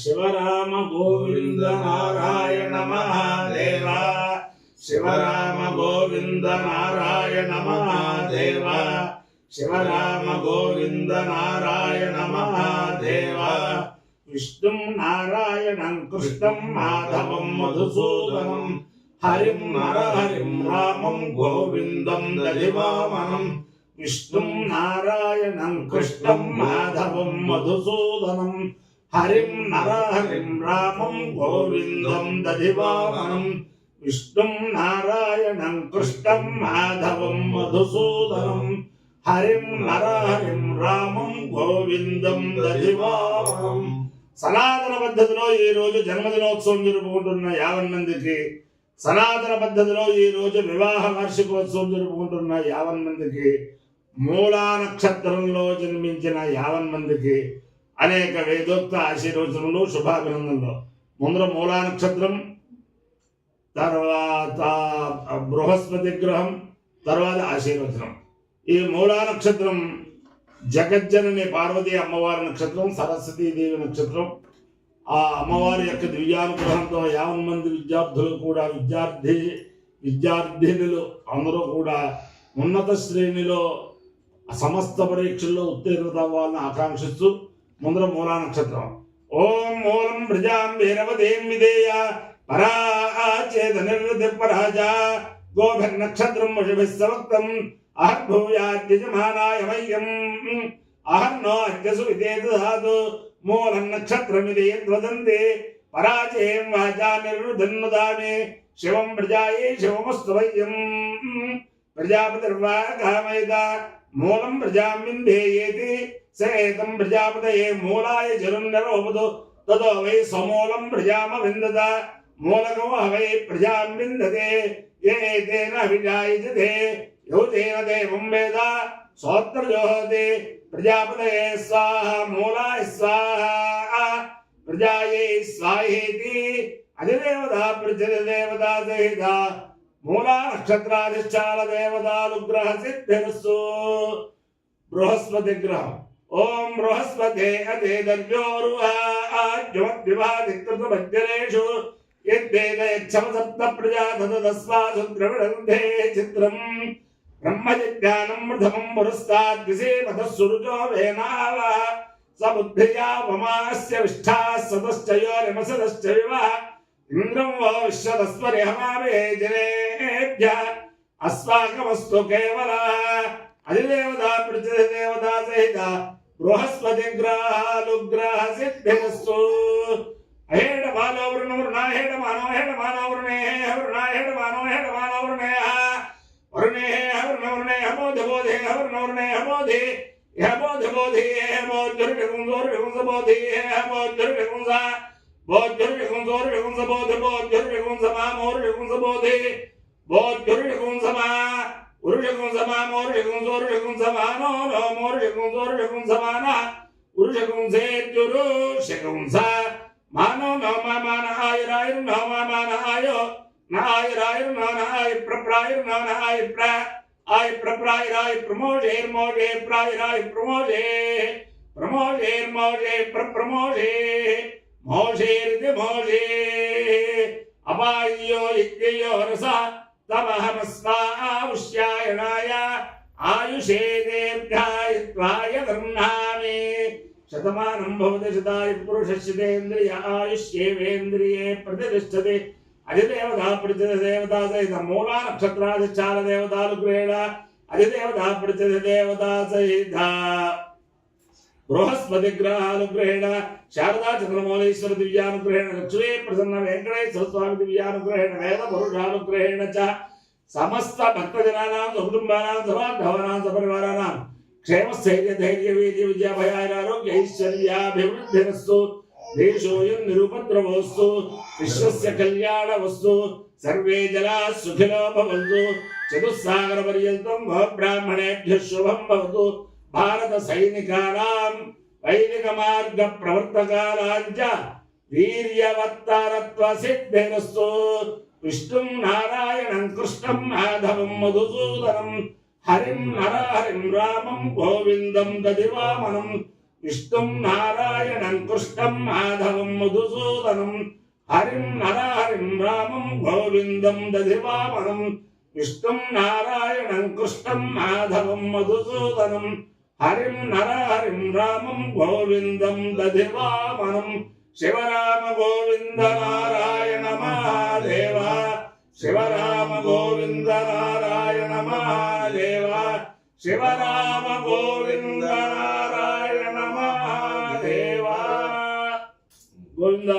శివరామ గోవింద నారాయణ మహాదేవ శివరామ గోవింద నారాయణ మహాదేవ శివరామ గోవింద నారాయణ మహాదేవ విష్ణుం నారాయణం కృష్ణం మాధవం మధుసూదనం హరిం నరహరిం రామం గోవిందం దధివామనం విష్ణుం నారాయణం కృష్ణం మాధవం మధుసూదనం హరిం నరహరిం రామం గోవిందం దధివామనం విష్ణుం నారాయణం కృష్ణం మాధవం మధుసూదనం హరిం నరహరిం రామం గోవిందం దధివామనం. సనాతన పద్ధతిలో ఈ రోజు జన్మదినోత్సవం జరుపుకుంటున్న 50 మందికి, సనాతన పద్ధతిలో ఈ రోజు వివాహ వార్షికోత్సవం జరుపుకుంటున్న 50 మందికి, మూలా నక్షత్రంలో జన్మించిన 50 మందికి అనేక వేదోక్త ఆశీర్వచనలు శుభాభినందనలు. ముందర మూలా నక్షత్రం, తర్వాత బృహస్పతి గ్రహం, తర్వాత ఆశీర్వచనం. ఈ మూలా నక్షత్రం జగజ్జనని పార్వతీ అమ్మవారి నక్షత్రం, సరస్వతీదేవి నక్షత్రం. ఆ అమ్మవారి యొక్క దివ్యానుగ్రహంతో 50 మంది విద్యార్థులు కూడా విద్యార్థినులు అందరూ కూడా ఉన్నత శ్రేణిలో సమస్త పరీక్షల్లో ఉత్తీర్ణత అవ్వాలని ఆకాంక్షిస్తూ ముందర మూలా నక్షత్రం. ఓం మూలం ప్రజాం వీరవదేం విధేయ పరాచేత నిర్వృతిపరాజ గోభిర్నక్షత్రం వశుభిస్సవక్తం అహర్భూయాద్యజమానాయ మయ్యం అహర్నో అద్యసు విదేదాదు మూలం నక్షత్రమిది యద్వదంతే పరాజయం వాచా నిర్వృధన్నుదామే శివం ప్రజాయే శివమస్తు వయ్యం ప్రజాపతిర్వా కామయత మూలం ప్రజాం వింధేయేతి సేతం ప్రజాపతయే మూలాయ జలం నిరోపదు తదో వై సమూలం ప్రజామ విందత మూలకో వై ప్రజాం విందతే ఏతేన విజాయతే యోతేన దేవం వేద సోత్రజోహతే ప్రజాపతయే స్వాహ మూలాయ స్వాహ ప్రజాయే స్వాహేతి అధిదేవత ప్రజదేవతా సహిత మూలా నక్షత్రాధిష్టాన దేవతానుగ్రహ సిద్ధిరస్సు. బృహస్పతి గ్రహం. ఓం బృహస్పతే అదేదర్యోరుహాద్యుమద్వివాదికృతమజ్జనేషు యద్వేద యచ్చమ సప్త ప్రజా తదస్వాసు ద్రవిడంధే చిత్రం బ్రహ్మజిజ్ఞానం మృధమం పురస్తాద్విసేమతస్సురుజో వేనావ సబుద్ధియా వమాస్య విష్ఠా సదశ్చయో నిమసదశ్చ వివః ఇంద్రం వో విశ్వదస్వరిహమావే జనేభ్య అస్వాకమస్తు కేవల అధిదేవతా ప్రతిదేవతా సహిత బృహస్పతి గ్రహాలుగ్రహ సిద్ధిరస్సు. అహేడ బాలో వృణ వృణాహేడ మానవ హేడ మానవ వృణే వృణాహేడ మానవ హేడ మానవ వృణే వరుణే వరుణ వృణే హమోధ బోధే వరుణ వృణే హమోధి హమోధ బోధి హమోధుర్విగుంస బోధి హమోధుర్విగుంస బోధుర్విగుంస బోధి బోధుర్విగుంస మామోర్విగుంస బోధి బోధుర్విగుంస మా ఉరుషగుంసమా మోర్షగుంసోర్షగుంసమానో నో మోర్షగుంసోర్షగుంసమాన ఉరుషగుంసేత్యురుషగుంస మానో నో మాన ఆయురాయుర్ నో మాన ఆయో నాయురాయుర్ నో నాయ ప్రప్రాయుర్ నో నాయ ప్ర ఆయ ప్రప్రాయురాయ ప్రమోషేర్ మోషే ప్రాయురాయ ప్రమోషే ప్రమోషేర్ మోషే ప్రమోషే మోషేరితి మోషే అపాయ్యో ఇత్యయో రస తమహమస్వావుష్యాయణాయ ఆయుషే దీర్ఘాయుత్వాయ గృహ్ణామి శతమానం భవతి శతాయ పురుషస్యేంద్రియ ఆయుష్యేవేంద్రియే ప్రతిష్టతి అధిదేవతా ప్రతిదేవతా సహిత మూలా నక్షత్రాధిష్టాన దేవతానుగ్రహేణ అధిదేవతా ప్రతిదేవతా సహిత బృహస్పతి గ్రహానుగ్రహేణ శారదా చంద్రమౌళీశ్వర దివ్యానుగ్రహేణ లక్ష్మీ ప్రసన్న వెంకటేశ్వర స్వామి దివ్యానుగ్రహేణ వేద పురుషానుగ్రహేణ చ సమస్త భక్తజనానాం కుటుంబానాం సమాధవనాం సపరివారానాం క్షేమస్థైర్య ధైర్య వీర్య విద్యాభయారోగ్య ఐశ్వర్యాభివృద్ధిరస్తు దేశోయం నిరుపద్రవోస్తు విశ్వస్య కళ్యాణవస్తు సర్వే జనా సుఖినో భవంతు చతుస్సాగర పర్యంతం బ్రాహ్మణేభ్యః శుభం భవతు భారత సైనికానాం వైదిక మార్గ ప్రవర్తకానాంచ వీర్యవత్తరత్వ సిద్ధిరస్తు. విష్ణుం నారాయణం కృష్ణం మాధవం మధుసూదనం హరిం నరహరిం రామం గోవిందం దధివామనం విష్ణుం నారాయణం కృష్ణం మాధవం మధుసూదనం హరిం నరహరిం రామం గోవిందం దధివామనం విష్ణుం నారాయణం కృష్ణం మాధవం మధుసూదనం హరిం నరహరిం రామం గోవిందం దధివామనం శివరామ గోవింద నారాయణ మహాదేవ శివరామ గోవింద నారాయణ మహాదేవ శివరామ గోవింద నారాయణ మహాదేవ గోవింద